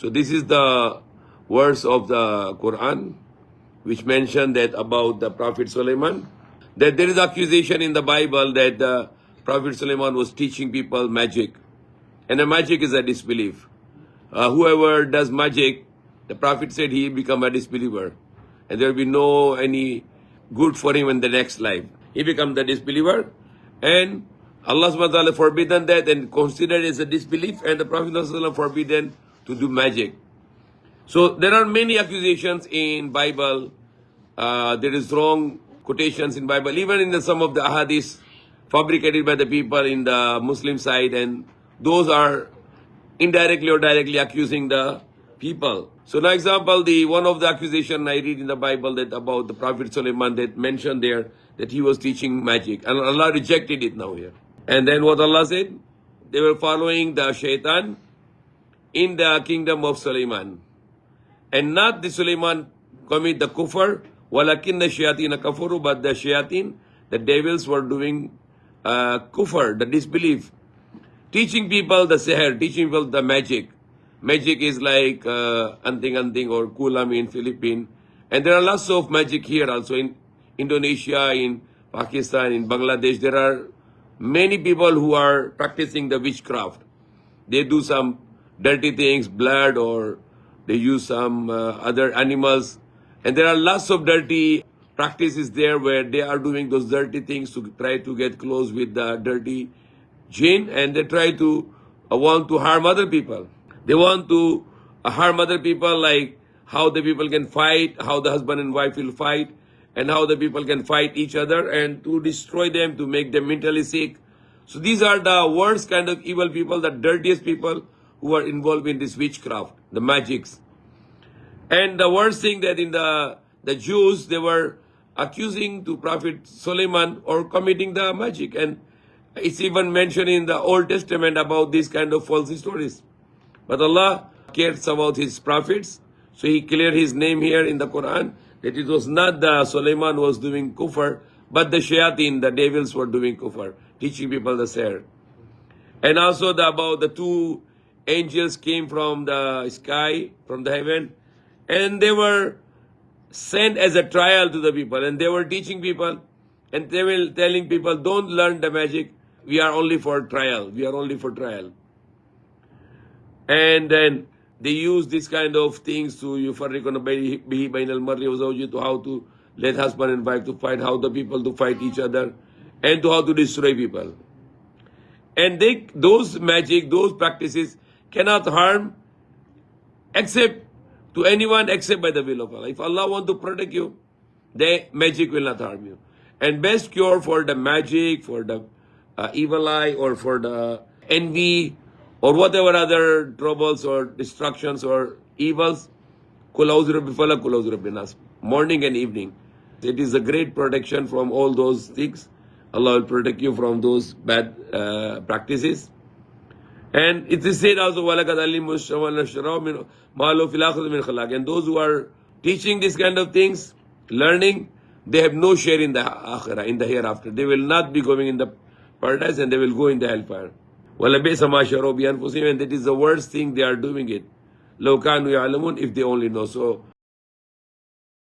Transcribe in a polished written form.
So this is the verse of the Quran which mentioned that about the Prophet Sulaiman, that there is accusation in the Bible that the Prophet Sulaiman was teaching people magic. And the magic is a disbelief. Whoever does magic, the Prophet said he become a disbeliever. And there will be no any good for him in the next life. He become the disbeliever. And Allah subhanahu wa ta'ala forbidden that and considered as a disbelief. And the Prophet forbidden to do magic. So there are many accusations in Bible. There is wrong quotations in Bible. Even in some of the ahadith fabricated by the people in the Muslim side. And those are indirectly or directly accusing the people. So, now example, one of the accusation I read in the Bible that about the Prophet Sulaiman that mentioned there that he was teaching magic, and Allah rejected it now here. And then what Allah said? They were following the shaitan in the kingdom of Sulaiman, and not the Sulaiman commit the kufr. Walakin the shayateen kafuru, but the shayateen, the devils were doing kufr, the disbelief. Teaching people the seher, teaching people the magic. Magic is like anting-anting or kulam in Philippines. And there are lots of magic here also in Indonesia, in Pakistan, in Bangladesh. There are many people who are practicing the witchcraft. They do some dirty things, blood, or they use some other animals. And there are lots of dirty practices there where they are doing those dirty things to try to get close with the dirty jinn, and they try to want to harm other people. They want to harm other people, like how the people can fight, how the husband and wife will fight, and how the people can fight each other, and to destroy them, to make them mentally sick. So these are the worst kind of evil people, the dirtiest people who are involved in this witchcraft, the magics. And the worst thing that in the Jews, they were accusing to Prophet Sulaiman or committing the magic. And it's even mentioned in the Old Testament about these kind of false stories. But Allah cares about His prophets. So He cleared His name here in the Quran that it was not the Sulaiman was doing kufr, but the shayateen, the devils were doing kufr, teaching people the seher. And also about the two angels came from the sky, from the heaven, and they were sent as a trial to the people, and they were teaching people, and they were telling people, don't learn the magic. We are only for trial. We are only for trial. And then they use this kind of things to to how to let husband and wife to fight, how the people to fight each other, and to how to destroy people. And those magic, those practices cannot harm except to anyone except by the will of Allah. If Allah want to protect you, the magic will not harm you. And best cure for the magic, for the evil eye, or for the envy, or whatever other troubles or destructions or evils, Kul a'udhu birabbil falaq, Kul a'udhu birabbin nas, morning and evening. It is a great protection from all those things. Allah will protect you from those bad practices. And it is said also, and those who are teaching this kind of things, learning, they have no share in the akhirah, in the hereafter. They will not be going in the paradise, and they will go in the hellfire. And that is the worst thing they are doing it. If they only know. So